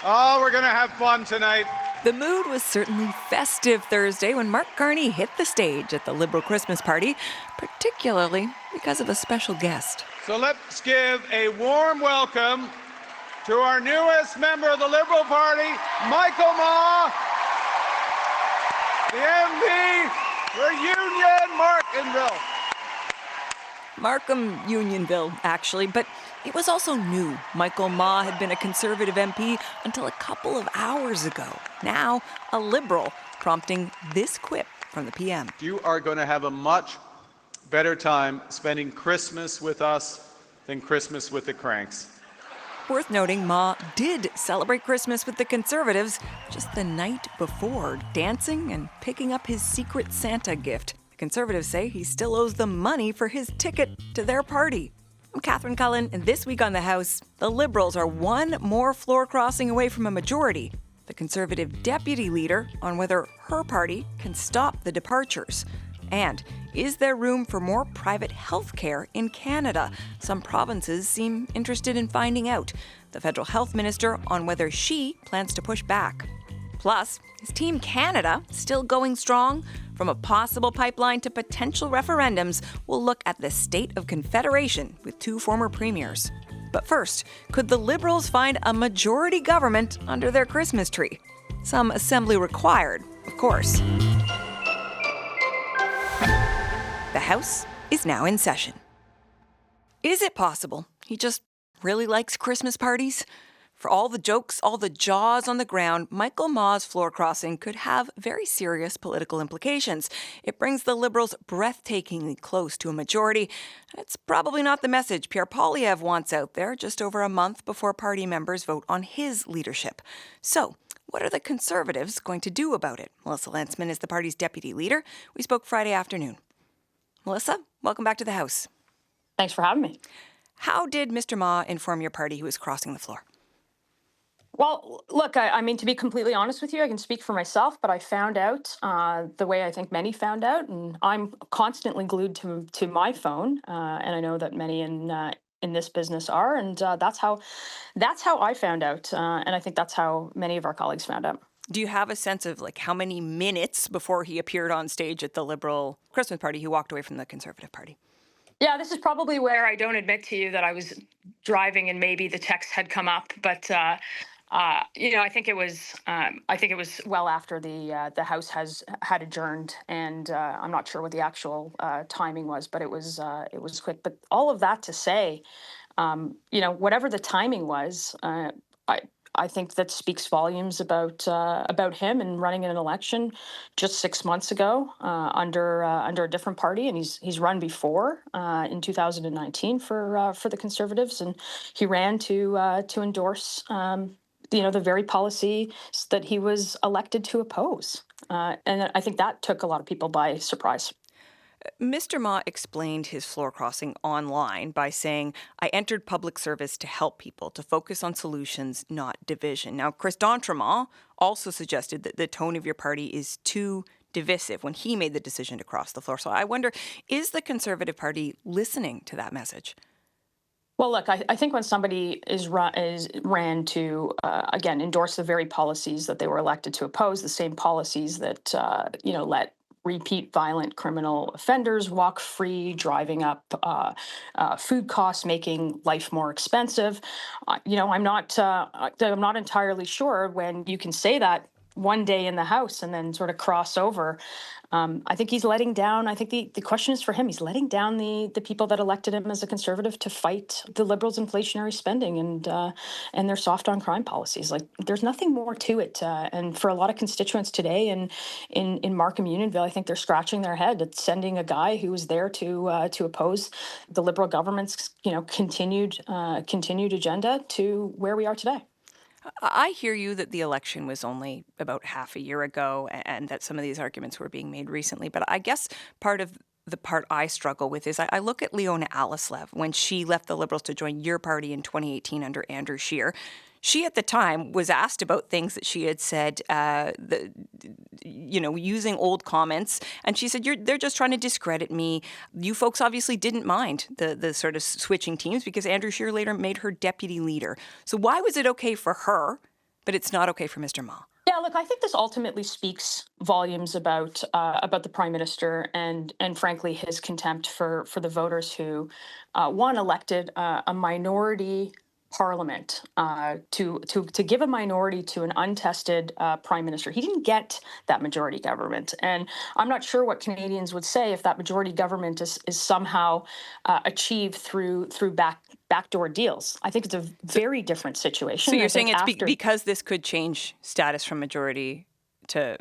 Oh, we're going to have fun tonight. The mood was certainly festive Thursday when Mark Carney hit the stage at the Liberal Christmas party, particularly because of a special guest. So let's give a warm welcome to our newest member of the Liberal Party, Michael Ma, the MP for Union Markhamville. Markham, Unionville, actually, but it was also new. Michael Ma had been a Conservative MP until a couple of hours ago. Now, a Liberal, prompting this quip from the PM. You are going to have a much better time spending Christmas with us than Christmas with the cranks. Worth noting, Ma did celebrate Christmas with the Conservatives just the night before, dancing and picking up his secret Santa gift. The Conservatives say he still owes them money for his ticket to their party. I'm Catherine Cullen, and this week on the House, the Liberals are one more floor crossing away from a majority. The Conservative deputy leader on whether her party can stop the departures. And is there room for more private health care in Canada? Some provinces seem interested in finding out. The federal health minister on whether she plans to push back. Plus, is Team Canada still going strong? From a possible pipeline to potential referendums, we'll look at the state of confederation with two former premiers. But first, could the Liberals find a majority government under their Christmas tree? Some assembly required, of course. The House is now in session. Is it possible he just really likes Christmas parties? For all the jokes, all the jaws on the ground, Michael Ma's floor crossing could have very serious political implications. It brings the Liberals breathtakingly close to a majority. It's probably not the message Pierre Poilievre wants out there just over a month before party members vote on his leadership. So, what are the Conservatives going to do about it? Melissa Lantsman is the party's deputy leader. We spoke Friday afternoon. Melissa, welcome back to the House. Thanks for having me. How did Mr. Ma inform your party he was crossing the floor? Well, look, I mean, to be completely honest with you, I can speak for myself, but I found out the way I think many found out, and I'm constantly glued to my phone, and I know that many in this business are, and that's how I found out, and I think that's how many of our colleagues found out. Do you have a sense of how many minutes before he appeared on stage at the Liberal Christmas party he walked away from the Conservative Party? Yeah, this is probably where I don't admit to you that I was driving and maybe the text had come up, but I think it was well after the House had adjourned, and I'm not sure what the actual timing was, but it was quick. But all of that to say, whatever the timing was, I think that speaks volumes about him and running an election just 6 months ago under a different party, and he's run before in 2019 for the Conservatives, and he ran to endorse the very policies that he was elected to oppose, and I think that took a lot of people by surprise. Mr. Ma explained his floor crossing online by saying, I entered public service to help people, to focus on solutions, not division. Now, Chris D'Entremont also suggested that the tone of your party is too divisive when he made the decision to cross the floor. So I wonder, is the Conservative Party listening to that message? Well, look, I think when somebody ran to, again, endorse the very policies that they were elected to oppose, the same policies that, let repeat violent criminal offenders walk free, driving up food costs, making life more expensive. I'm not entirely sure when you can say that one day in the House and then sort of cross over. I think he's letting down. I think the question is for him. He's letting down the people that elected him as a Conservative to fight the Liberals' inflationary spending and their soft on crime policies. There's nothing more to it. And for a lot of constituents today in Markham, Unionville, I think they're scratching their head at sending a guy who was there to oppose the Liberal government's continued agenda to where we are today. I hear you that the election was only about half a year ago and that some of these arguments were being made recently. But I guess part I struggle with is I look at Leona Alleslev when she left the Liberals to join your party in 2018 under Andrew Scheer. She, at the time, was asked about things that she had said, using old comments. And she said, they're just trying to discredit me. You folks obviously didn't mind the sort of switching teams because Andrew Scheer later made her deputy leader. So why was it okay for her But it's not okay for Mr. Ma. Yeah, look, I think this ultimately speaks volumes about the prime minister and frankly his contempt for the voters who one elected a minority parliament to give a minority to an untested prime minister. He didn't get that majority government, and I'm not sure what Canadians would say if that majority government is somehow achieved through backdoor deals. I think it's a very different situation. So you're saying it's because this could change status from minority to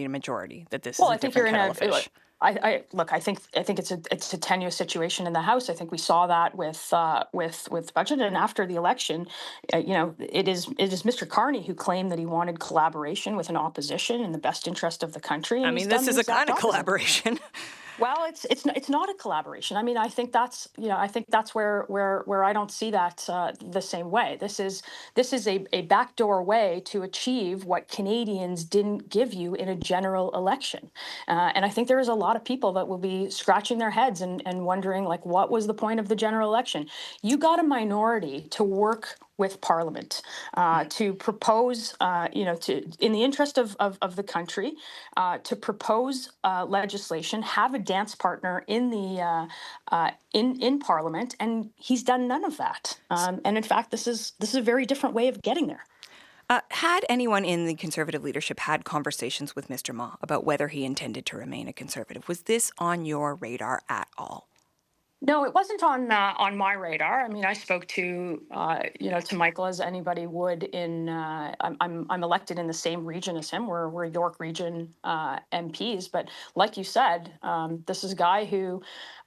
majority, that this is a different kettle of fish. Look. I think it's a tenuous situation in the House. I think we saw that with budget, and after the election, it is Mr. Carney who claimed that he wanted collaboration with an opposition in the best interest of the country. I mean, this is a kind of collaboration. Well, it's not a collaboration. I mean, I think that's where I don't see that the same way. This is a backdoor way to achieve what Canadians didn't give you in a general election, and I think there is a lot of people that will be scratching their heads and wondering, like, what was the point of the general election? You got a minority to work with Parliament to propose, in the interest of the country, to propose legislation, have a dance partner in the in Parliament, and he's done none of that. And in fact, this is a very different way of getting there. Had anyone in the Conservative leadership had conversations with Mr. Ma about whether he intended to remain a Conservative? Was this on your radar at all? No, it wasn't on my radar. I mean, I spoke to to Michael as anybody would. I'm elected in the same region as him. We're York Region MPs, but like you said, this is a guy who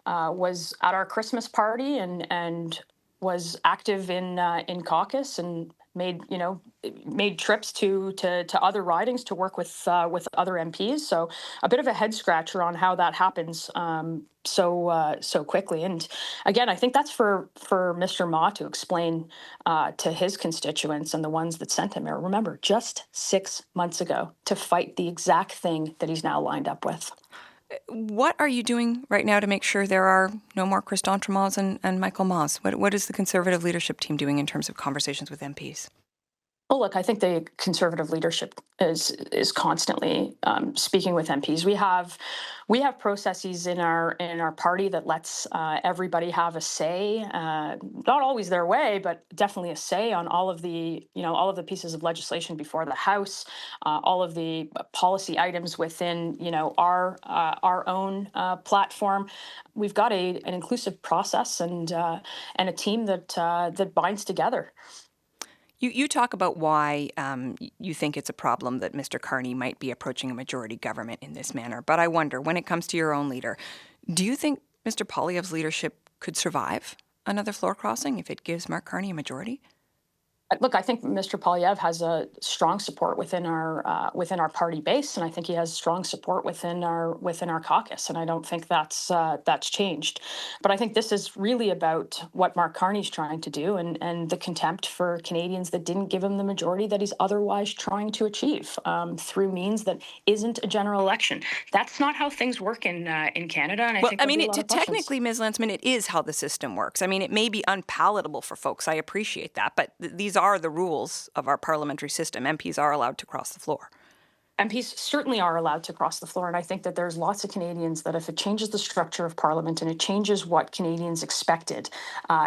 was at our Christmas party and was active in caucus and made trips to other ridings to work with other MPs. So a bit of a head scratcher on how that happens so quickly. And again, I think that's for Mr. Ma to explain to his constituents and the ones that sent him here. Remember, just 6 months ago, to fight the exact thing that he's now lined up with. What are you doing right now to make sure there are no more Chris D'Entremots and Michael Ma's? What is the Conservative leadership team doing in terms of conversations with MPs? Well, look, I think the Conservative leadership is constantly speaking with MPs. We have processes in our party that lets everybody have a say, not always their way, but definitely a say on all of the pieces of legislation before the House, all of the policy items within our own platform. We've got an inclusive process and a team that binds together. You talk about why you think it's a problem that Mr. Carney might be approaching a majority government in this manner. But I wonder, when it comes to your own leader, do you think Mr. Poilievre's leadership could survive another floor crossing if it gives Mark Carney a majority? Look, I think Mr. Poilievre has a strong support within our party base, and I think he has strong support within our caucus, and I don't think that's changed. But I think this is really about what Mark Carney's trying to do, and the contempt for Canadians that didn't give him the majority that he's otherwise trying to achieve through means that isn't a general election. That's not how things work in Canada. And I think technically, Ms. Lantsman, it is how the system works. I mean, it may be unpalatable for folks. I appreciate that, but these are the rules of our parliamentary system. MPs are allowed to cross the floor. MPs certainly are allowed to cross the floor, and I think that there's lots of Canadians that if it changes the structure of Parliament and it changes what Canadians expected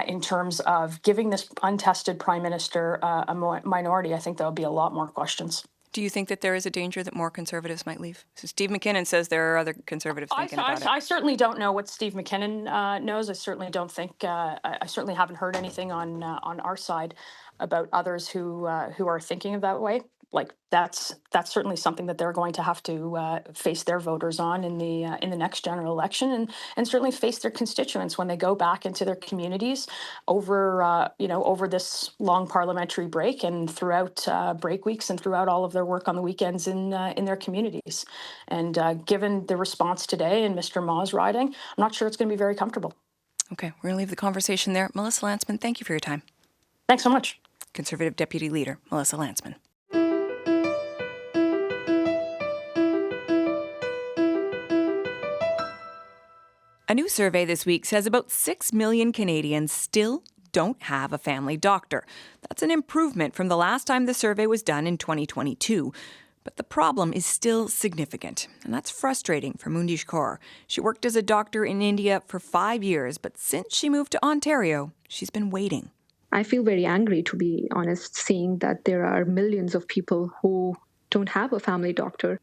in terms of giving this untested Prime Minister a minority, I think there'll be a lot more questions. Do you think that there is a danger that more Conservatives might leave? So Steve McKinnon says there are other Conservatives thinking about it. I certainly don't know what Steve McKinnon knows. I certainly don't think. I certainly haven't heard anything on our side about others who are thinking of that way. Like that's certainly something that they're going to have to face their voters on in the next general election, and certainly face their constituents when they go back into their communities over this long parliamentary break and throughout break weeks and throughout all of their work on the weekends in their communities. And given the response today in Mr. Ma's riding, I'm not sure it's going to be very comfortable. Okay, we're going to leave the conversation there. Melissa Lantsman, thank you for your time. Thanks so much. Conservative Deputy Leader Melissa Lantsman. A new survey this week says about 6 million Canadians still don't have a family doctor. That's an improvement from the last time the survey was done in 2022. But the problem is still significant, and that's frustrating for Mundish Kaur. She worked as a doctor in India for 5 years, but since she moved to Ontario, she's been waiting. I feel very angry, to be honest, seeing that there are millions of people who don't have a family doctor.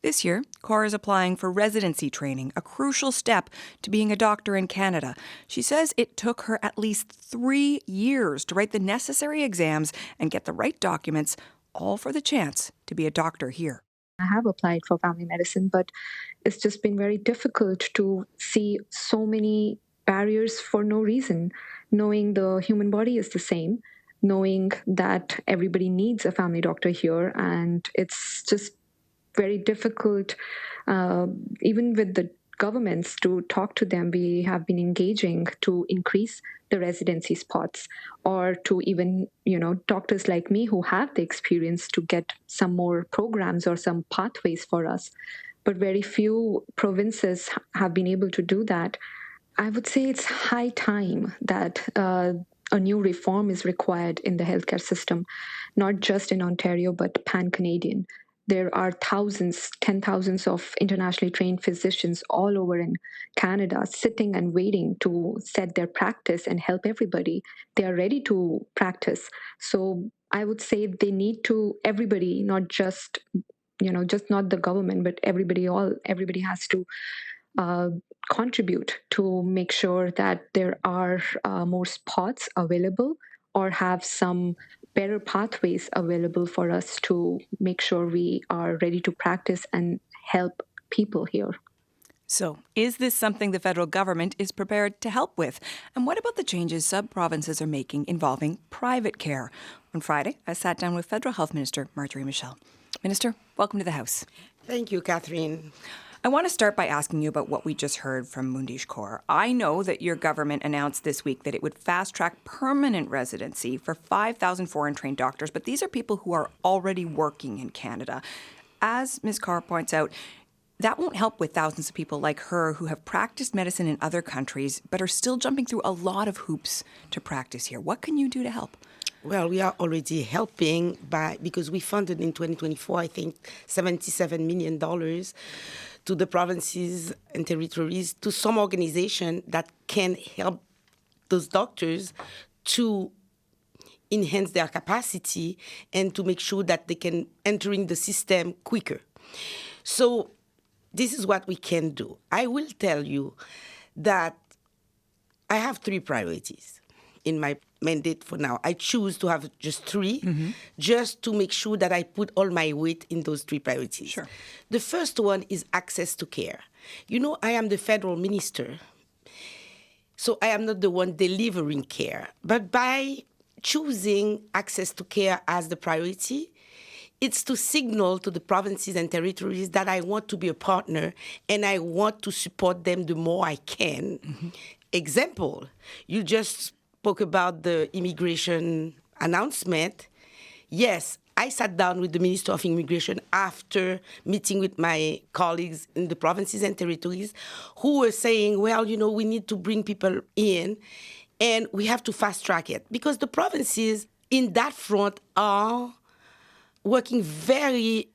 This year, Kaur is applying for residency training, a crucial step to being a doctor in Canada. She says it took her at least 3 years to write the necessary exams and get the right documents, all for the chance to be a doctor here. I have applied for family medicine, but it's just been very difficult to see so many barriers for no reason, knowing the human body is the same, knowing that everybody needs a family doctor here, and it's just very difficult, even with the governments, to talk to them. We have been engaging to increase the residency spots, or to even, doctors like me who have the experience to get some more programs or some pathways for us. But very few provinces have been able to do that. I would say it's high time that a new reform is required in the healthcare system, not just in Ontario, but pan-Canadian. There are thousands, 10,000s of internationally trained physicians all over in Canada sitting and waiting to set their practice and help everybody. They are ready to practice. So I would say they need to, everybody, not just, just not the government, but everybody has to contribute to make sure that there are more spots available, or have some better pathways available for us to make sure we are ready to practice and help people here. So, is this something the federal government is prepared to help with? And what about the changes sub-provinces are making involving private care? On Friday, I sat down with Federal Health Minister Marjorie Michel. Minister, welcome to the House. Thank you, Catherine. I want to start by asking you about what we just heard from Mundish Kaur. I know that your government announced this week that it would fast-track permanent residency for 5,000 foreign-trained doctors, but these are people who are already working in Canada. As Ms. Kaur points out, that won't help with thousands of people like her who have practiced medicine in other countries but are still jumping through a lot of hoops to practice here. What can you do to help? Well, we are already helping because we funded in 2024, I think, $77 million to the provinces and territories, to some organization that can help those doctors to enhance their capacity and to make sure that they can enter in the system quicker. So this is what we can do. I will tell you that I have 3 priorities in my mandate for now. I choose to have just 3, just to make sure that I put all my weight in those 3 priorities. Sure. The first one is access to care. I am the federal minister, so I am not the one delivering care. But by choosing access to care as the priority, it's to signal to the provinces and territories that I want to be a partner and I want to support them the more I can. Example, you just spoke about the immigration announcement. Yes, I sat down with the Minister of Immigration after meeting with my colleagues in the provinces and territories who were saying, well, we need to bring people in and we have to fast track it, because the provinces in that front are working very,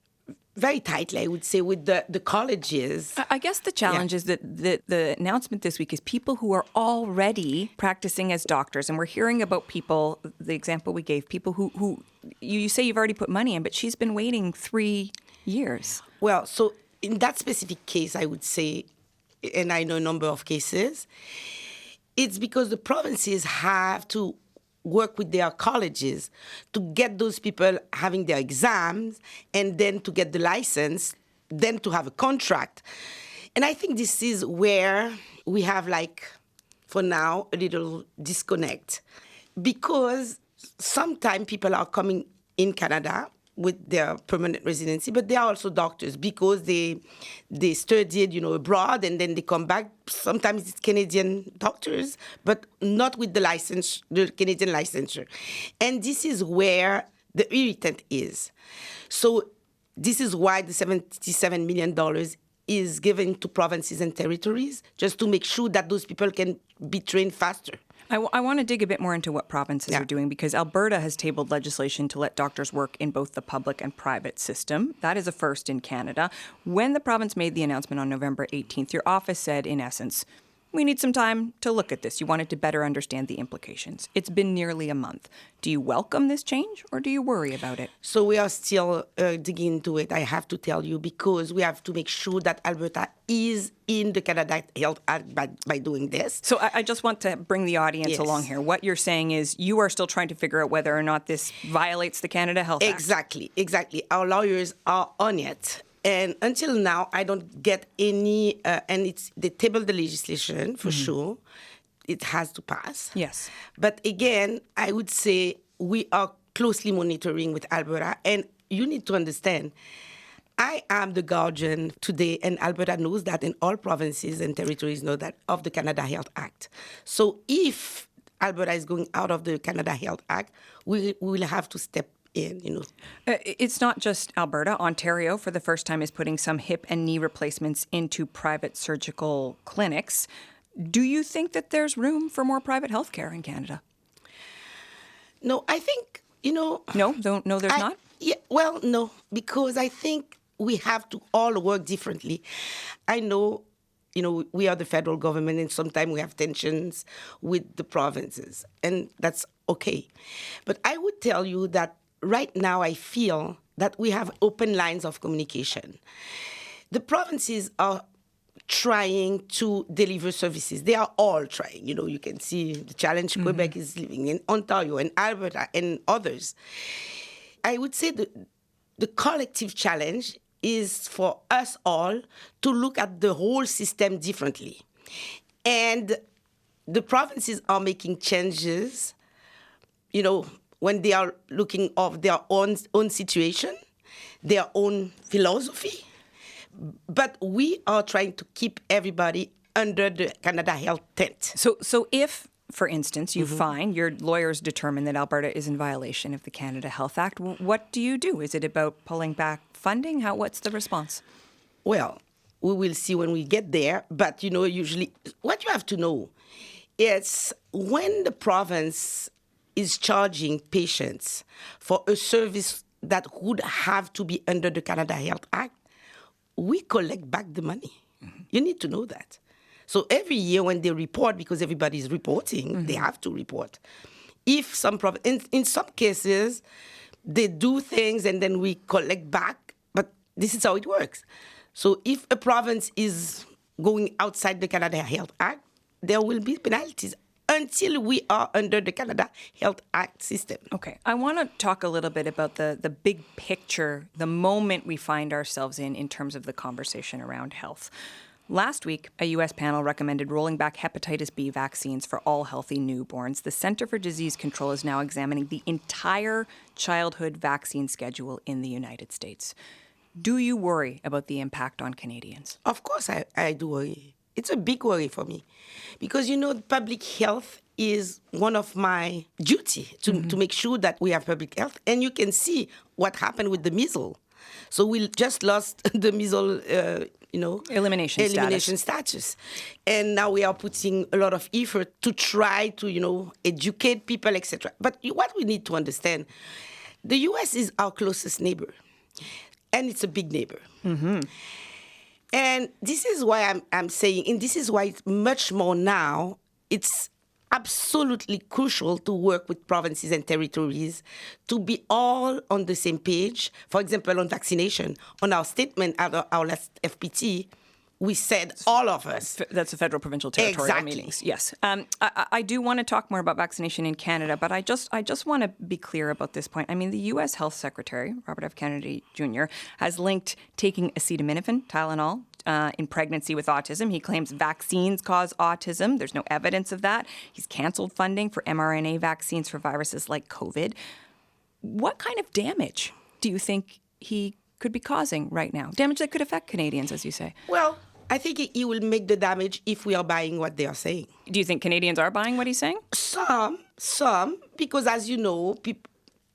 very tightly, I would say, with the colleges. I guess the challenge is that the announcement this week is people who are already practicing as doctors. And we're hearing about people, the example we gave, people who you say you've already put money in, but she's been waiting 3 years. Well, so in that specific case, I would say, and I know a number of cases, it's because the provinces have to work with their colleges to get those people having their exams and then to get the license, then to have a contract. And I think this is where we have, for now, a little disconnect. Because sometimes people are coming in Canada with their permanent residency, but they are also doctors because they studied, abroad, and then they come back. Sometimes it's Canadian doctors, but not with the Canadian licensure. And this is where the irritant is. So this is why the $77 million is given to provinces and territories, just to make sure that those people can be trained faster. I want to dig a bit more into what provinces are doing, because Alberta has tabled legislation to let doctors work in both the public and private system. That is a first in Canada. When the province made the announcement on November 18th, your office said, in essence, we need some time to look at this. You wanted to better understand the implications. It's been nearly a month. Do you welcome this change, or do you worry about it? So we are still digging into it, I have to tell you, because we have to make sure that Alberta is in the Canada Health Act by doing this. So I just want to bring the audience along here. What you're saying is you are still trying to figure out whether or not this violates the Canada Health Act. Exactly. Our lawyers are on it. And until now, I don't get any, and they tabled the legislation for sure. It has to pass. Yes. But again, I would say we are closely monitoring with Alberta. And you need to understand, I am the guardian today, and Alberta knows that, and all provinces and territories know that, of the Canada Health Act. So if Alberta is going out of the Canada Health Act, we will have to step in. It's not just Alberta. Ontario, for the first time, is putting some hip and knee replacements into private surgical clinics. Do you think that there's room for more private health care in Canada? No, I think, No, there's not? Yeah, well, no, because I think we have to all work differently. I know, we are the federal government, and sometimes we have tensions with the provinces, and that's okay. But I would tell you that right now, I feel that we have open lines of communication. The provinces are trying to deliver services. They are all trying. You can see the challenge Quebec is living in, Ontario and Alberta and others. I would say the collective challenge is for us all to look at the whole system differently. And the provinces are making changes, when they are looking of their own situation, their own philosophy. But we are trying to keep everybody under the Canada Health tent. So if, for instance, you find your lawyers determine that Alberta is in violation of the Canada Health Act, what do you do? Is it about pulling back funding? What's the response? Well, we will see when we get there. But, usually what you have to know is when the province is charging patients for a service that would have to be under the Canada Health Act, we collect back the money. You need to know that. So every year when they report, because everybody is reporting, they have to report. If in some cases, they do things and then we collect back, but this is how it works. So if a province is going outside the Canada Health Act, there will be penalties until we are under the Canada Health Act system. Okay. I want to talk a little bit about the big picture, the moment we find ourselves in terms of the conversation around health. Last week, a U.S. panel recommended rolling back hepatitis B vaccines for all healthy newborns. The Center for Disease Control is now examining the entire childhood vaccine schedule in the United States. Do you worry about the impact on Canadians? Of course I do worry. It's a big worry for me because, public health is one of my duty to make sure that we have public health. And you can see what happened with the measles. So we just lost the measles, elimination status. And now we are putting a lot of effort to try to, educate people, etc. But what we need to understand, the U.S. is our closest neighbor. And it's a big neighbor. Mm-hmm. And this is why I'm saying, and this is why it's much more now, it's absolutely crucial to work with provinces and territories to be all on the same page. For example, on vaccination, on our statement at our last FPT, we said all of us. That's the federal provincial territorial exactly. meetings. Yes. I do want to talk more about vaccination in Canada, but I just want to be clear about this point. I mean, the U.S. Health Secretary, Robert F. Kennedy Jr., has linked taking acetaminophen, Tylenol, in pregnancy with autism. He claims vaccines cause autism. There's no evidence of that. He's canceled funding for mRNA vaccines for viruses like COVID. What kind of damage do you think he could be causing right now? Damage that could affect Canadians, as you say. Well, I think he will make the damage if we are buying what they are saying. Do you think Canadians are buying what he's saying? Some, because as you know,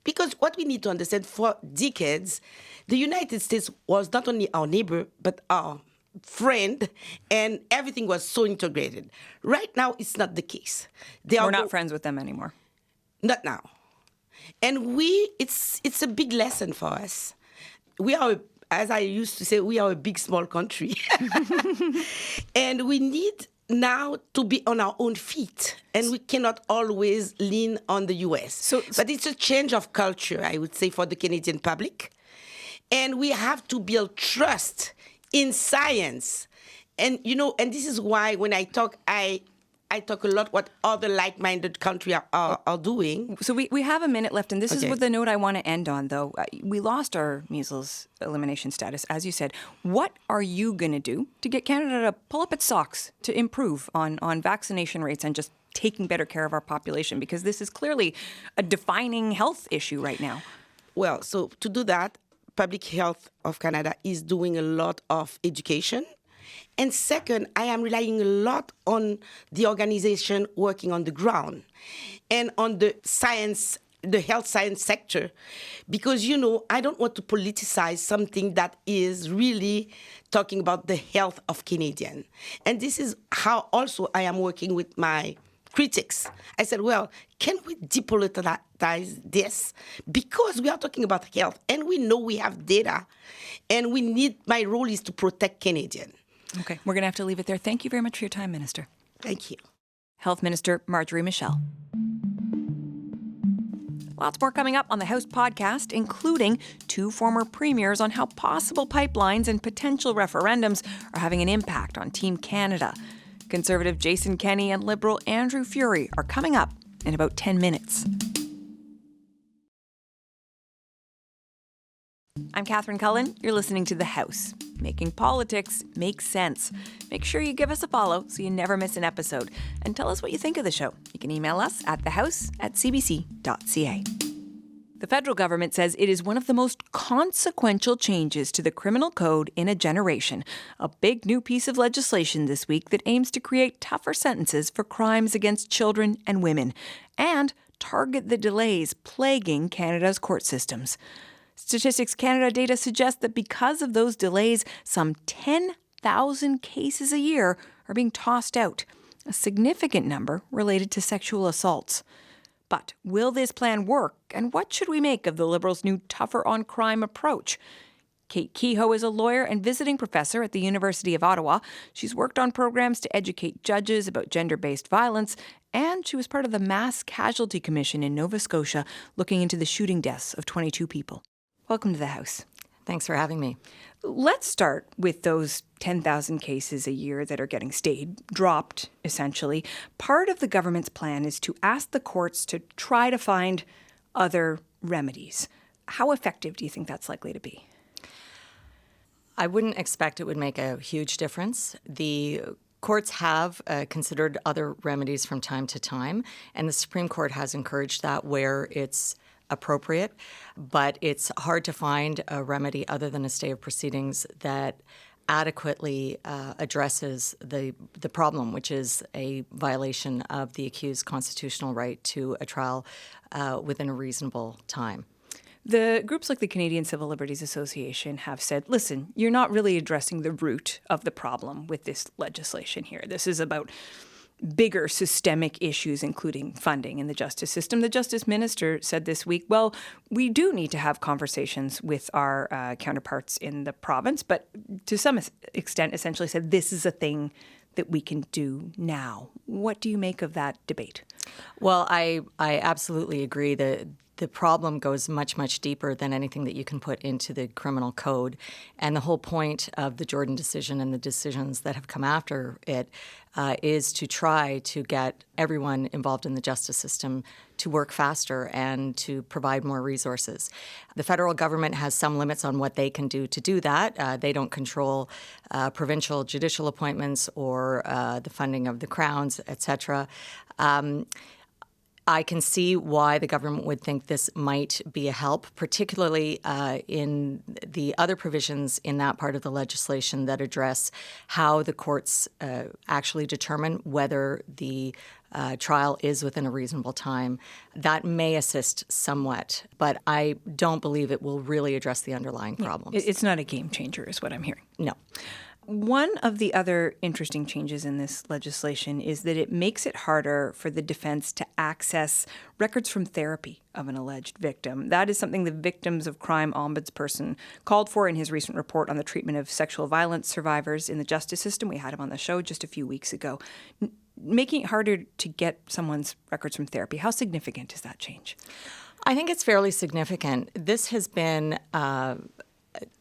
because what we need to understand, for decades, the United States was not only our neighbor, but our friend, and everything was so integrated. Right now, it's not the case. We're not friends with them anymore. Not now. And it's a big lesson for us. We are, as I used to say, we are a big, small country. And we need now to be on our own feet. And we cannot always lean on the U.S. But it's a change of culture, I would say, for the Canadian public. And we have to build trust in science. And, and this is why when I talk, I talk a lot what other like-minded countries are doing. So we have a minute left, and this is what the note I want to end on, though. We lost our measles elimination status, as you said. What are you going to do to get Canada to pull up its socks to improve on vaccination rates and just taking better care of our population? Because this is clearly a defining health issue right now. Well, so to do that, Public Health of Canada is doing a lot of education. And second, I am relying a lot on the organization working on the ground and on the science, the health science sector, because, I don't want to politicize something that is really talking about the health of Canadians. And this is how also I am working with my critics. I said, well, can we depoliticize this? Because we are talking about health and we know we have data and my role is to protect Canadians. Okay, we're going to have to leave it there. Thank you very much for your time, Minister. Thank you. Health Minister Marjorie Michel. Lots more coming up on the House podcast, including 2 former premiers on how possible pipelines and potential referendums are having an impact on Team Canada. Conservative Jason Kenney and Liberal Andrew Furey are coming up in about 10 minutes. I'm Catherine Cullen. You're listening to The House. Making politics make sense. Make sure you give us a follow so you never miss an episode. And tell us what you think of the show. You can email us at thehouse@cbc.ca. The federal government says it is one of the most consequential changes to the criminal code in a generation. A big new piece of legislation this week that aims to create tougher sentences for crimes against children and women and target the delays plaguing Canada's court systems. Statistics Canada data suggests that because of those delays, some 10,000 cases a year are being tossed out, a significant number related to sexual assaults. But will this plan work, and what should we make of the Liberals' new tougher on crime approach? Kate Kehoe is a lawyer and visiting professor at the University of Ottawa. She's worked on programs to educate judges about gender-based violence, and she was part of the Mass Casualty Commission in Nova Scotia looking into the shooting deaths of 22 people. Welcome to the House. Thanks for having me. Let's start with those 10,000 cases a year that are getting dropped, essentially. Part of the government's plan is to ask the courts to try to find other remedies. How effective do you think that's likely to be? I wouldn't expect it would make a huge difference. The courts have considered other remedies from time to time, and the Supreme Court has encouraged that where it's appropriate, but it's hard to find a remedy other than a stay of proceedings that adequately addresses the problem, which is a violation of the accused's constitutional right to a trial within a reasonable time. The groups like the Canadian Civil Liberties Association have said, listen, you're not really addressing the root of the problem with this legislation here. This is about bigger systemic issues, including funding in the justice system. The Justice Minister said this week, well, we do need to have conversations with our counterparts in the province, but to some extent essentially said this is a thing that we can do now. What do you make of that debate? Well, I absolutely agree that the problem goes much, much deeper than anything that you can put into the criminal code. And the whole point of the Jordan decision and the decisions that have come after it is to try to get everyone involved in the justice system to work faster and to provide more resources. The federal government has some limits on what they can do to do that. They don't control provincial judicial appointments or the funding of the crowns, et cetera. I can see why the government would think this might be a help, particularly in the other provisions in that part of the legislation that address how the courts actually determine whether the trial is within a reasonable time. That may assist somewhat, but I don't believe it will really address the underlying problems. It's not a game changer is what I'm hearing. No. One of the other interesting changes in this legislation is that it makes it harder for the defense to access records from therapy of an alleged victim. That is something the Victims of Crime Ombudsperson called for in his recent report on the treatment of sexual violence survivors in the justice system. We had him on the show just a few weeks ago. Making it harder to get someone's records from therapy, how significant is that change? I think it's fairly significant. This has been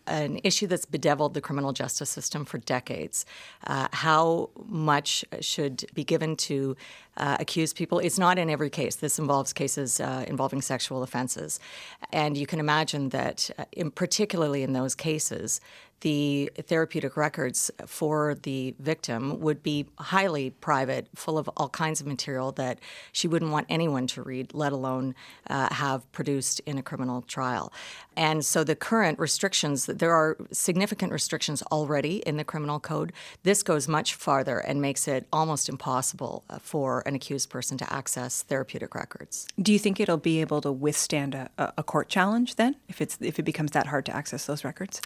an issue that's bedeviled the criminal justice system for decades. How much should be given to accused people? It's not in every case. This involves cases involving sexual offenses. And you can imagine that, particularly in those cases, the therapeutic records for the victim would be highly private, full of all kinds of material that she wouldn't want anyone to read, let alone have produced in a criminal trial. And so the current restrictions, there are significant restrictions already in the criminal code. This goes much farther and makes it almost impossible for an accused person to access therapeutic records. Do you think it'll be able to withstand a court challenge then, if it becomes that hard to access those records?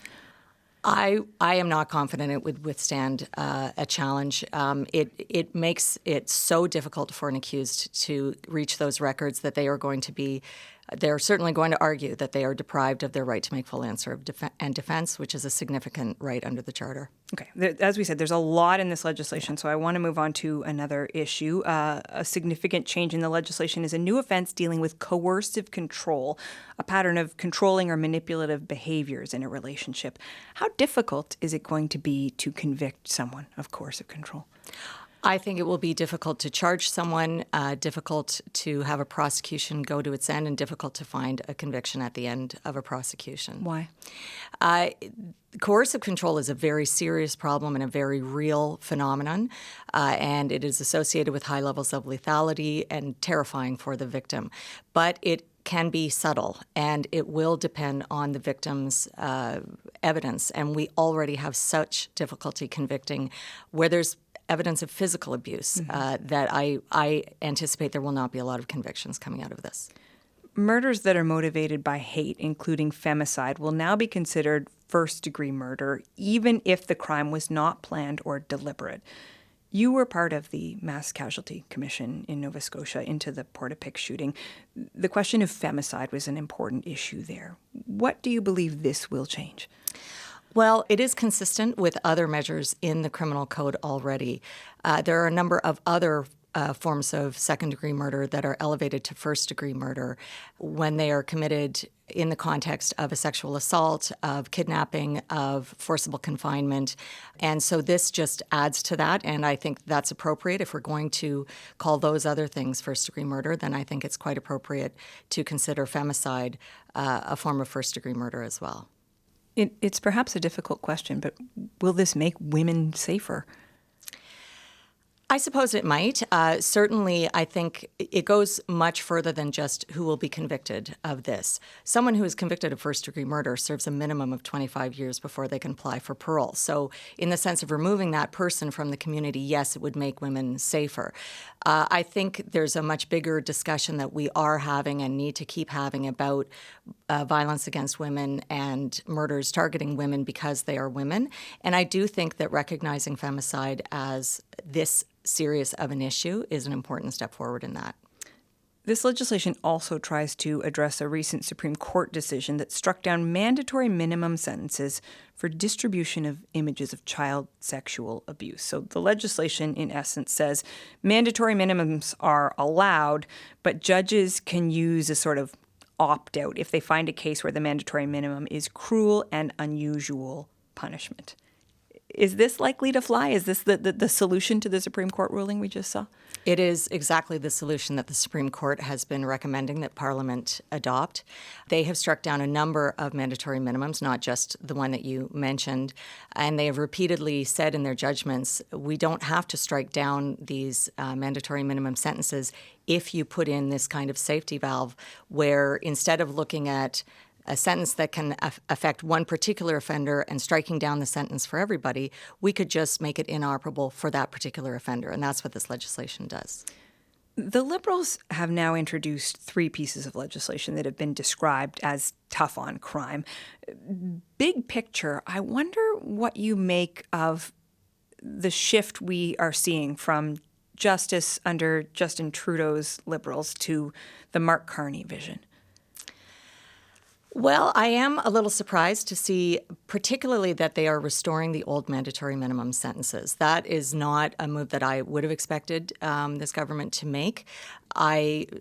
I am not confident it would withstand a challenge. It makes it so difficult for an accused to reach those records that they're certainly going to argue that they are deprived of their right to make full answer of and defense, which is a significant right under the Charter. Okay. As we said, there's a lot in this legislation, so I want to move on to another issue. A significant change in the legislation is a new offense dealing with coercive control, a pattern of controlling or manipulative behaviors in a relationship. How difficult is it going to be to convict someone of coercive control? I think it will be difficult to charge someone, difficult to have a prosecution go to its end, and difficult to find a conviction at the end of a prosecution. Why? Coercive control is a very serious problem and a very real phenomenon, and it is associated with high levels of lethality and terrifying for the victim. But it can be subtle, and it will depend on the victim's evidence. And we already have such difficulty convicting where there's evidence of physical abuse that I anticipate there will not be a lot of convictions coming out of this. Murders that are motivated by hate, including femicide, will now be considered first-degree murder, even if the crime was not planned or deliberate. You were part of the Mass Casualty Commission in Nova Scotia into the Portapique shooting. The question of femicide was an important issue there. What do you believe this will change? Well, it is consistent with other measures in the criminal code already. There are a number of other forms of second-degree murder that are elevated to first-degree murder when they are committed in the context of a sexual assault, of kidnapping, of forcible confinement. And so this just adds to that, and I think that's appropriate. If we're going to call those other things first-degree murder, then I think it's quite appropriate to consider femicide a form of first-degree murder as well. It's perhaps a difficult question, but will this make women safer? I suppose it might. Certainly, I think it goes much further than just who will be convicted of this. Someone who is convicted of first-degree murder serves a minimum of 25 years before they can apply for parole. So in the sense of removing that person from the community, yes, it would make women safer. I think there's a much bigger discussion that we are having and need to keep having about violence against women and murders targeting women because they are women. And I do think that recognizing femicide as this serious of an issue is an important step forward in that. This legislation also tries to address a recent Supreme Court decision that struck down mandatory minimum sentences for distribution of images of child sexual abuse. So the legislation, in essence, says mandatory minimums are allowed, but judges can use a sort of opt-out if they find a case where the mandatory minimum is cruel and unusual punishment. Is this likely to fly? Is this the solution to the Supreme Court ruling we just saw? It is exactly the solution that the Supreme Court has been recommending that Parliament adopt. They have struck down a number of mandatory minimums, not just the one that you mentioned, and they have repeatedly said in their judgments, we don't have to strike down these mandatory minimum sentences if you put in this kind of safety valve where instead of looking at a sentence that can affect one particular offender and striking down the sentence for everybody, we could just make it inoperable for that particular offender. And that's what this legislation does. The Liberals have now introduced 3 pieces of legislation that have been described as tough on crime. Big picture, I wonder what you make of the shift we are seeing from justice under Justin Trudeau's Liberals to the Mark Carney vision. Well, I am a little surprised to see particularly that they are restoring the old mandatory minimum sentences. That is not a move that I would have expected this government to make.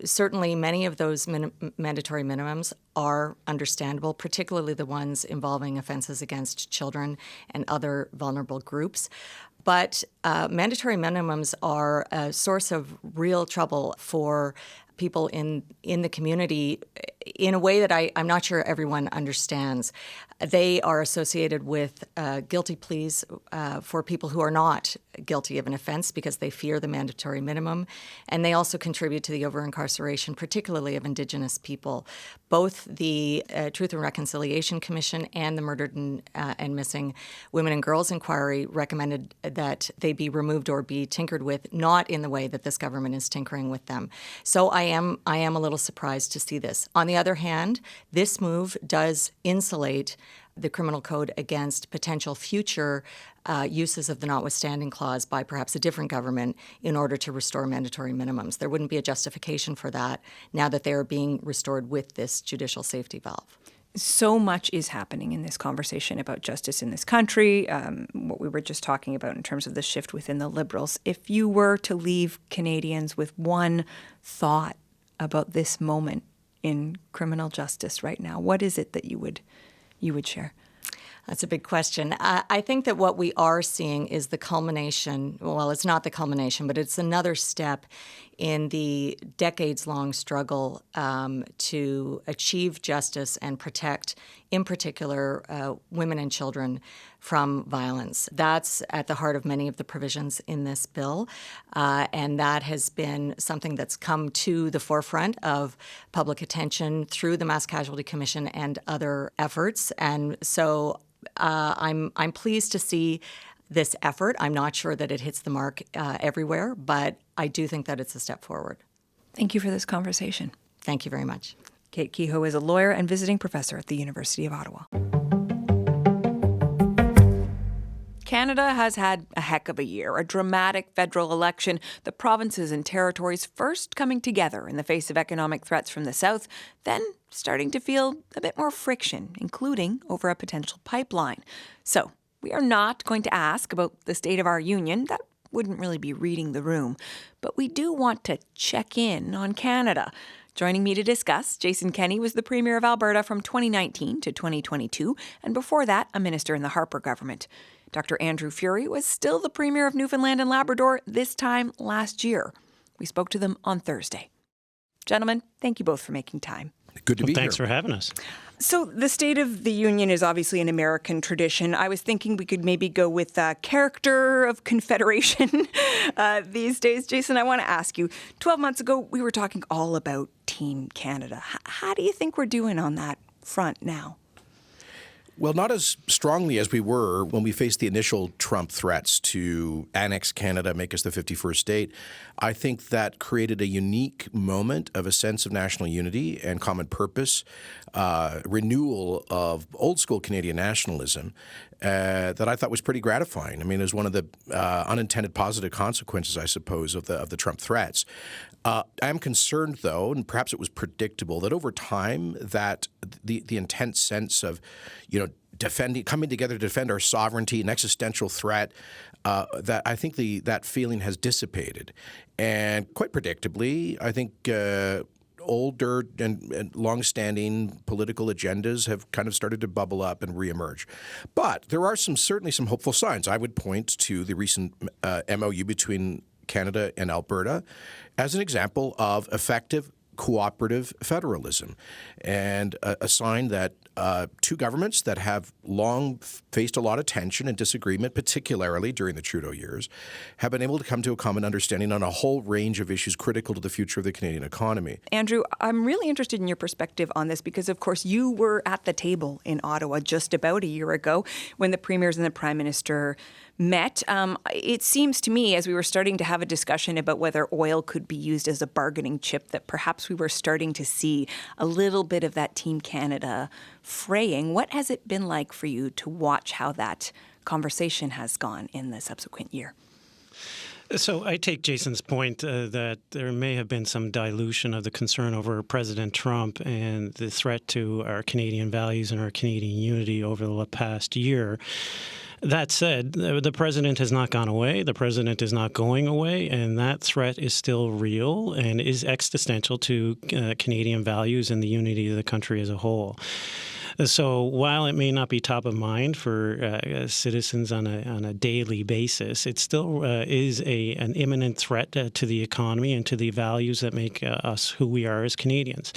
Certainly many of those mandatory minimums are understandable, particularly the ones involving offenses against children and other vulnerable groups. But mandatory minimums are a source of real trouble for people in the community in a way that I'm not sure everyone understands. They are associated with guilty pleas for people who are not guilty of an offense because they fear the mandatory minimum. And they also contribute to the over-incarceration, particularly of Indigenous people. Both the Truth and Reconciliation Commission and the Murdered and Missing Women and Girls Inquiry recommended that they be removed or be tinkered with, not in the way that this government is tinkering with them. So I am a little surprised to see this. On the other hand, this move does insulate the criminal code against potential future uses of the notwithstanding clause by perhaps a different government in order to restore mandatory minimums. There wouldn't be a justification for that now that they are being restored with this judicial safety valve. So much is happening in this conversation about justice in this country, what we were just talking about in terms of the shift within the Liberals. If you were to leave Canadians with one thought about this moment in criminal justice right now, what is it that you would share? That's a big question. I think that what we are seeing is the culmination. Well, it's not the culmination, but it's another step in the decades-long struggle to achieve justice and protect, in particular, women and children from violence. That's at the heart of many of the provisions in this bill, and that has been something that's come to the forefront of public attention through the Mass Casualty Commission and other efforts. And so I'm pleased to see this effort. I'm not sure that it hits the mark everywhere, but I do think that it's a step forward. Thank you for this conversation. Thank you very much. Kate Kehoe is a lawyer and visiting professor at the University of Ottawa. Canada has had a heck of a year, a dramatic federal election, the provinces and territories first coming together in the face of economic threats from the south, then starting to feel a bit more friction, including over a potential pipeline. So we are not going to ask about the state of our union. That wouldn't really be reading the room. But we do want to check in on Canada. Joining me to discuss, Jason Kenney was the Premier of Alberta from 2019 to 2022, and before that, a minister in the Harper government. Dr. Andrew Furey was still the Premier of Newfoundland and Labrador, this time last year. We spoke to them on Thursday. Gentlemen, thank you both for making time. Good to be here. Thanks for having us. So the State of the Union is obviously an American tradition. I was thinking we could maybe go with character of confederation these days. Jason, I want to ask you, 12 months ago, we were talking all about Team Canada. How do you think we're doing on that front now? Well, not as strongly as we were when we faced the initial Trump threats to annex Canada, make us the 51st state. I think that created a unique moment of a sense of national unity and common purpose, renewal of old school Canadian nationalism that I thought was pretty gratifying. I mean, it was one of the unintended positive consequences, I suppose, of the Trump threats. I am concerned, though, and perhaps it was predictable, that over time that the intense sense of, coming together to defend our sovereignty, an existential threat, that I think that feeling has dissipated. And quite predictably, I think older and long-standing political agendas have kind of started to bubble up and reemerge. But there are certainly some hopeful signs. I would point to the recent MOU between Canada and Alberta as an example of effective cooperative federalism and a sign that two governments that have long faced a lot of tension and disagreement, particularly during the Trudeau years, have been able to come to a common understanding on a whole range of issues critical to the future of the Canadian economy. Andrew, I'm really interested in your perspective on this because, of course, you were at the table in Ottawa just about a year ago when the premiers and the Prime Minister met. It seems to me, as we were starting to have a discussion about whether oil could be used as a bargaining chip, that perhaps we were starting to see a little bit of that Team Canada fraying. What has it been like for you to watch how that conversation has gone in the subsequent year? So I take Jason's point that there may have been some dilution of the concern over President Trump and the threat to our Canadian values and our Canadian unity over the past year. That said, the president has not gone away. The president is not going away, and that threat is still real and is existential to Canadian values and the unity of the country as a whole. So while it may not be top of mind for citizens on a daily basis, it still is an imminent threat to the economy and to the values that make us who we are as Canadians.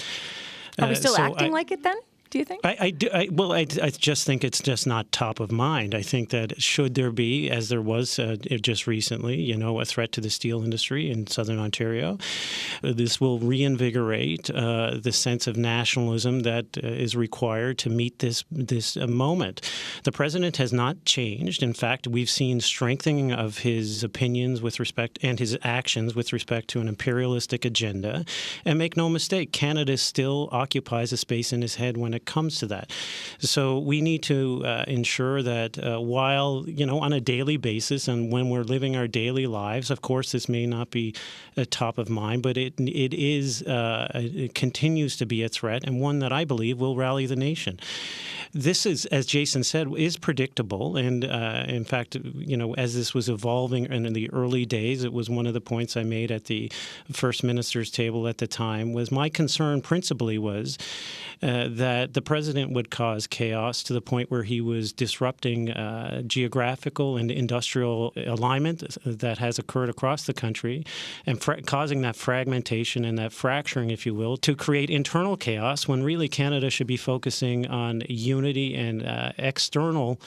Are we still acting like it then? Do you think? I just think it's just not top of mind. I think that should there be, as there was just recently, a threat to the steel industry in southern Ontario, this will reinvigorate the sense of nationalism that is required to meet this moment. The president has not changed. In fact, we've seen strengthening of his opinions with respect and his actions with respect to an imperialistic agenda. And make no mistake, Canada still occupies a space in his head when it comes to that. So we need to ensure that while, on a daily basis and when we're living our daily lives, of course, this may not be top of mind, but it continues to be a threat and one that I believe will rally the nation. This is, as Jason said, is predictable. And in fact, as this was evolving in the early days, it was one of the points I made at the First Minister's table at the time, was my concern principally was that the president would cause chaos to the point where he was disrupting geographical and industrial alignment that has occurred across the country and causing that fragmentation and that fracturing, if you will, to create internal chaos when really Canada should be focusing on unity and external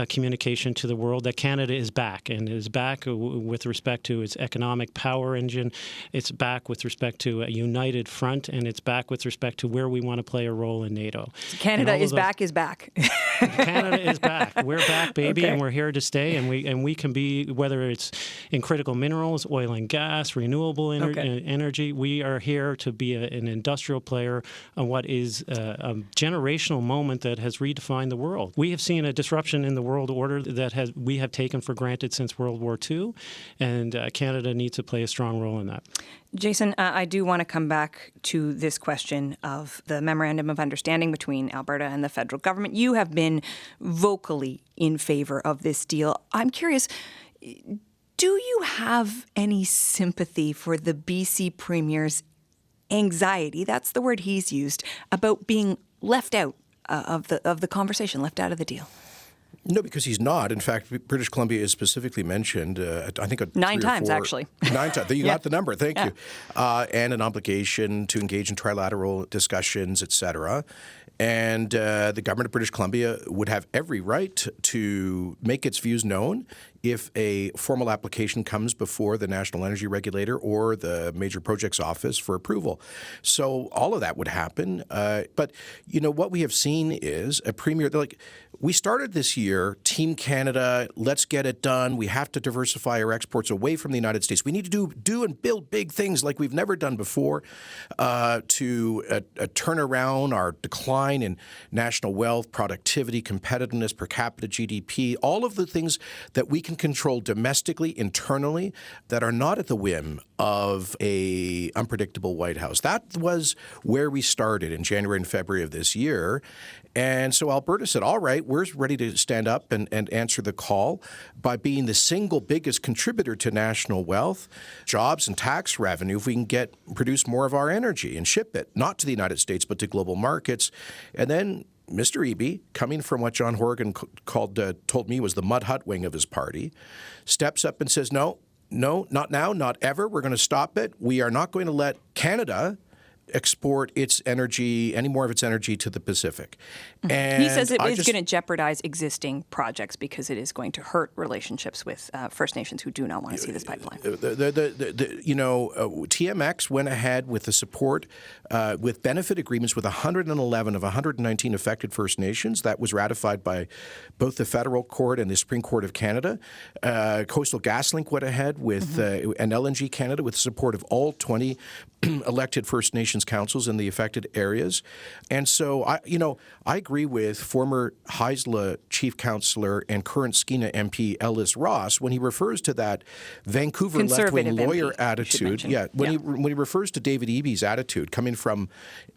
communication to the world, that Canada is back and is back with respect to its economic power engine. It's back with respect to a united front, and it's back with respect to where we want to play a role in NATO. So Canada is back. Canada is back. We're back, baby, Okay. And we're here to stay. And we can be, whether it's in critical minerals, oil and gas, renewable energy, we are here to be an industrial player on what is a generational moment that has redefined the world. We have seen a disruption in the world order that we have taken for granted since World War II, and Canada needs to play a strong role in that. Jason, I do want to come back to this question of the Memorandum of Understanding between Alberta and the federal government. You have been vocally in favor of this deal. I'm curious, do you have any sympathy for the BC Premier's anxiety, that's the word he's used, about being left out of the conversation, left out of the deal? No, because he's not. In fact, British Columbia is specifically mentioned, I think, 9 times, actually. 9 times. You got the number. Thank you. And an obligation to engage in trilateral discussions, et cetera. And the government of British Columbia would have every right to make its views known if a formal application comes before the National Energy Regulator or the Major Projects Office for approval. So all of that would happen. But, what we have seen is a premier, we started this year, Team Canada, let's get it done. We have to diversify our exports away from the United States. We need to do and build big things like we've never done before to turn around our decline in national wealth, productivity, competitiveness, per capita GDP, all of the things that we can control domestically, internally, that are not at the whim of a unpredictable White House. That was where we started in January and February of this year. And so Alberta said, all right, we're ready to stand up and answer the call by being the single biggest contributor to national wealth, jobs, and tax revenue if we can produce more of our energy and ship it, not to the United States, but to global markets. And then Mr. Eby, coming from what John Horgan told me was the mud hut wing of his party, steps up and says, no, not now, not ever. We're going to stop it. We are not going to let Canada export its energy, any more of its energy, to the Pacific. And he says it is going to jeopidize existing projects because it is going to hurt relationships with First Nations who do not want to see this pipeline. TMX went ahead with the support with benefit agreements with 111 of 119 affected First Nations. That was ratified by both the federal court and the Supreme Court of Canada. Coastal GasLink went ahead with and LNG Canada with the support of all 20 elected First Nations councils in the affected areas. And so, I agree with former Haisla chief councillor and current Skeena MP Ellis Ross when he refers to that Vancouver left-wing lawyer attitude. When he refers to David Eby's attitude coming from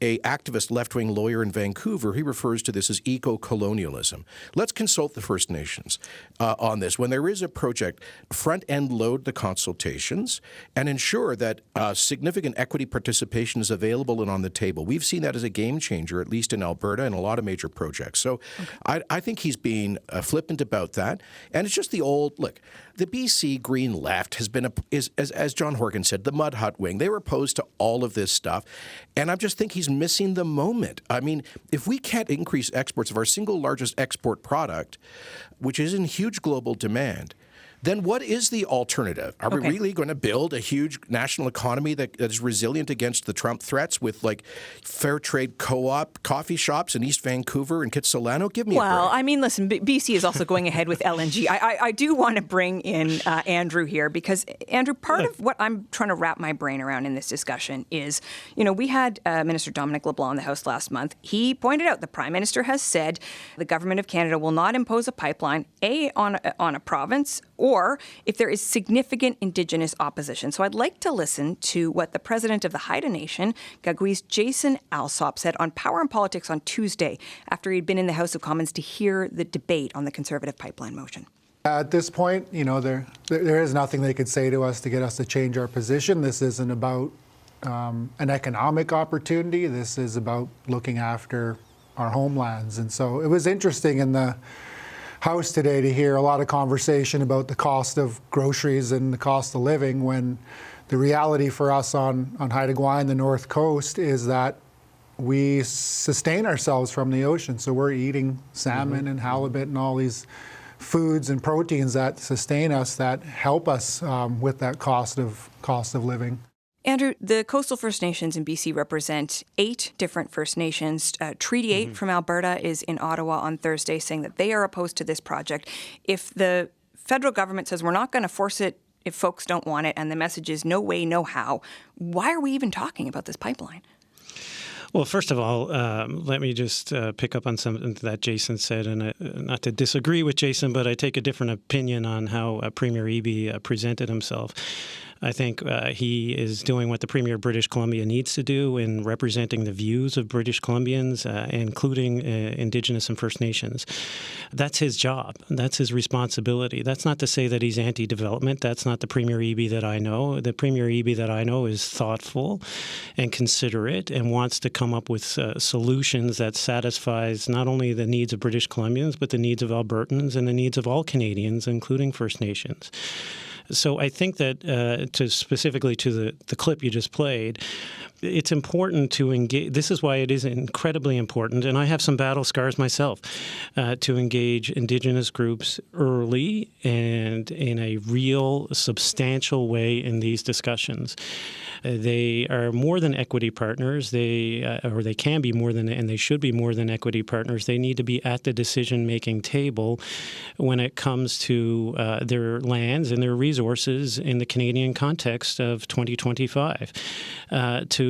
a activist left-wing lawyer in Vancouver, he refers to this as eco-colonialism. Let's consult the First Nations on this. When there is a project, front-end load the consultations and ensure that significant equity participation is available and on the table. We've seen that as a game changer, at least in Alberta, and a lot of major projects. So I think he's being flippant about that. And it's just the old, look, the BC Green Left has been, as John Horgan said, the mud hut wing. They were opposed to all of this stuff. And I just think he's missing the moment. I mean, if we can't increase exports of our single largest export product, which is in huge global demand, then what is the alternative? Are we really going to build a huge national economy that is resilient against the Trump threats with like fair trade co-op coffee shops in East Vancouver and Kitsilano? Give me a break. Well, I mean, listen, BC is also going ahead with LNG. I do want to bring in Andrew here because, Andrew, part of what I'm trying to wrap my brain around in this discussion is, we had Minister Dominic LeBlanc in the House last month. He pointed out the Prime Minister has said the Government of Canada will not impose a pipeline, on a province, or if there is significant Indigenous opposition. So I'd like to listen to what the president of the Haida Nation, Gaagwi's Jason Alsop, said on Power and Politics on Tuesday after he'd been in the House of Commons to hear the debate on the Conservative pipeline motion. At this point, there is nothing they could say to us to get us to change our position. This isn't about an economic opportunity. This is about looking after our homelands. And so it was interesting in the House today to hear a lot of conversation about the cost of groceries and the cost of living when the reality for us on Haida Gwaii and the North Coast is that we sustain ourselves from the ocean. So we're eating salmon and halibut and all these foods and proteins that sustain us, that help us with that cost of living. Andrew, the coastal First Nations in BC represent 8 different First Nations. Treaty 8 from Alberta is in Ottawa on Thursday saying that they are opposed to this project. If the federal government says we're not going to force it if folks don't want it and the message is no way, no how, why are we even talking about this pipeline? Well, first of all, let me just pick up on something that Jason said, and not to disagree with Jason, but I take a different opinion on how Premier Eby presented himself. I think he is doing what the Premier of British Columbia needs to do in representing the views of British Columbians, including Indigenous and First Nations. That's his job. That's his responsibility. That's not to say that he's anti-development. That's not the Premier Eby that I know. The Premier Eby that I know is thoughtful and considerate and wants to come up with solutions that satisfies not only the needs of British Columbians, but the needs of Albertans and the needs of all Canadians, including First Nations. So I think that specifically to the clip you just played, it's important to engage. This is why it is incredibly important, and I have some battle scars myself, to engage Indigenous groups early and in a real, substantial way in these discussions. They are more than equity partners. They can be more than, and they should be more than equity partners. They need to be at the decision-making table when it comes to their lands and their resources in the Canadian context of 2025. To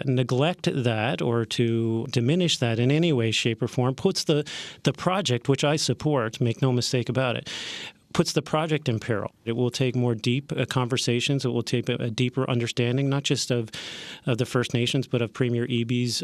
neglect that or to diminish that in any way, shape, or form puts the project, which I support, make no mistake about it, puts the project in peril. It will take more deep conversations. It will take a deeper understanding, not just of the First Nations, but of Premier Eby's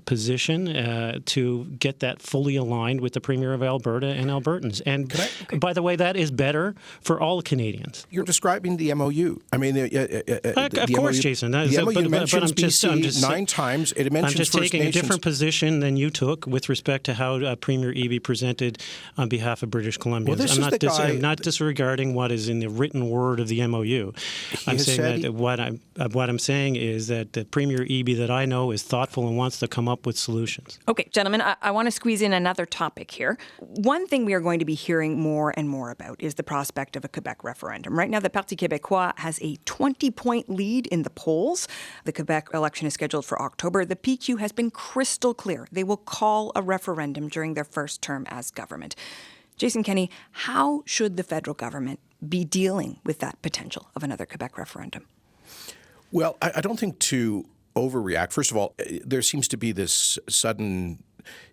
position to get that fully aligned with the Premier of Alberta and Albertans. And by the way, that is better for all Canadians. You're describing the MOU. I mean, of course, Jason. The MOU mentions BC 9 times. It mentions I'm just First taking Nations. A different position than you took with respect to how Premier Eby presented on behalf of British Columbians. Well, this I'm is not the guy I'm not disregarding what is in the written word of the MOU. I'm saying that what I'm saying is that the Premier Eby that I know is thoughtful and wants to come up with solutions. Okay, gentlemen, I want to squeeze in another topic here. One thing we are going to be hearing more and more about is the prospect of a Quebec referendum. Right now, the Parti Québécois has a 20-point lead in the polls. The Quebec election is scheduled for October. The PQ has been crystal clear. They will call a referendum during their first term as government. Jason Kenney, how should the federal government be dealing with that potential of another Quebec referendum? Well, I don't think to overreact. First of all, there seems to be this sudden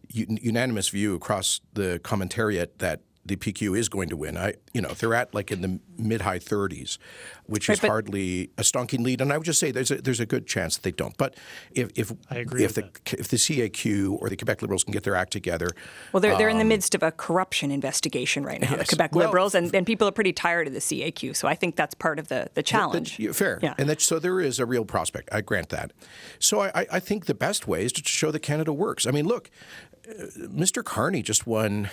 unanimous view across the commentariat that the PQ is going to win. They're at like in the mid-high 30s, which is hardly a stonking lead. And I would just say there's a good chance that they don't. But if the CAQ or the Quebec Liberals can get their act together, well, they're in the midst of a corruption investigation right now. Yes. The Quebec Liberals, and people are pretty tired of the CAQ. So I think that's part of the challenge. Fair, yeah. And so there is a real prospect. I grant that. So I think the best way is to show that Canada works. I mean, look. Mr. Carney just won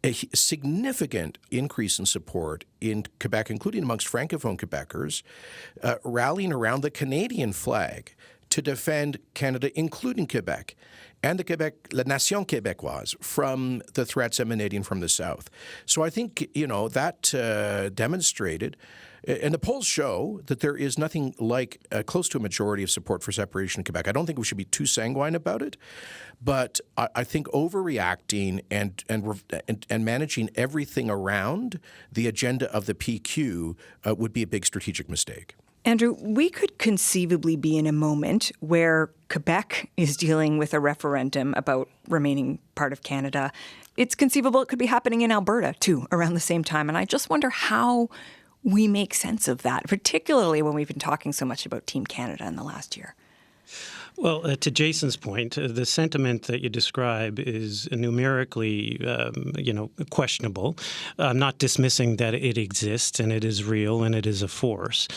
a significant increase in support in Quebec, including amongst Francophone Quebecers, rallying around the Canadian flag to defend Canada, including Quebec, and la nation québécoise from the threats emanating from the South. So I think, that demonstrated. And the polls show that there is nothing like close to a majority of support for separation in Quebec. I don't think we should be too sanguine about it, but I think overreacting and managing everything around the agenda of the PQ would be a big strategic mistake. Andrew, we could conceivably be in a moment where Quebec is dealing with a referendum about remaining part of Canada. It's conceivable it could be happening in Alberta, too, around the same time. And I just wonder how we make sense of that, particularly when we've been talking so much about Team Canada in the last year. Well, to Jason's point, the sentiment that you describe is numerically, questionable. I'm not dismissing that it exists and it is real and it is a force.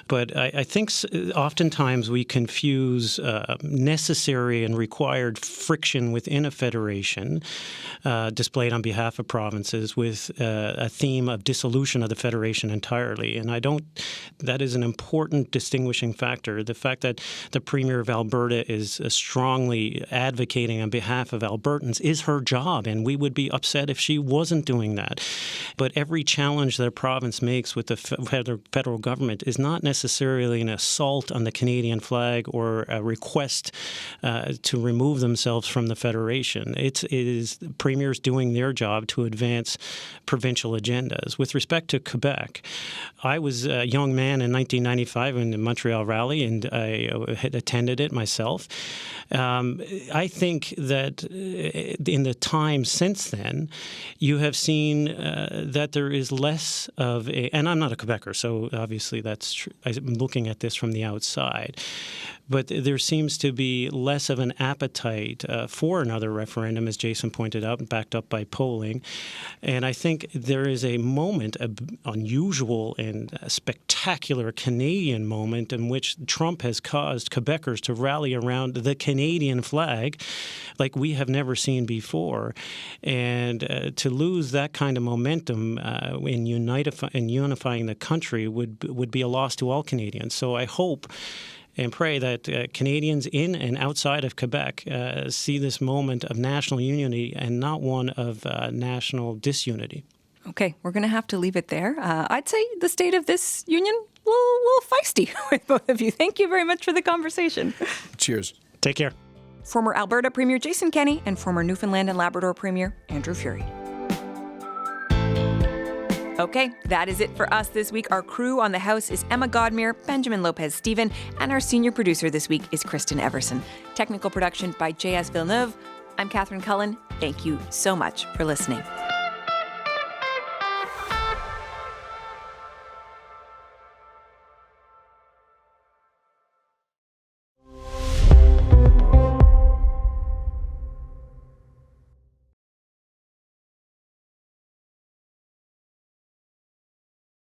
But I think oftentimes we confuse necessary and required friction within a federation displayed on behalf of provinces with a theme of dissolution of the federation entirely. And that is an important distinguishing factor. The fact that the Premier of Alberta is strongly advocating on behalf of Albertans is her job, and we would be upset if she wasn't doing that. But every challenge that a province makes with the federal government is not necessarily an assault on the Canadian flag or a request to remove themselves from the federation. It is premiers doing their job to advance provincial agendas. With respect to Quebec, I was a young man in 1995 in the Montreal rally, and I had attended it myself. I think that in the time since then, you have seen that there is less of and I'm not a Quebecer, so obviously that's true. I'm looking at this from the outside. But there seems to be less of an appetite for another referendum, as Jason pointed out, backed up by polling. And I think there is a moment, an unusual and spectacular Canadian moment, in which Trump has caused Quebecers to rally around the Canadian flag like we have never seen before. And to lose that kind of momentum in unifying the country would be a loss to all Canadians. So I hope and pray that Canadians in and outside of Quebec see this moment of national unity and not one of national disunity. Okay, we're going to have to leave it there. I'd say the state of this union, a little feisty with both of you. Thank you very much for the conversation. Cheers. Take care. Former Alberta Premier Jason Kenney and former Newfoundland and Labrador Premier Andrew Furey. Okay, that is it for us this week. Our crew on the House is Emma Godmere, Benjamin Lopez-Steven, and our senior producer this week is Kristen Everson. Technical production by J.S. Villeneuve. I'm Catherine Cullen. Thank you so much for listening.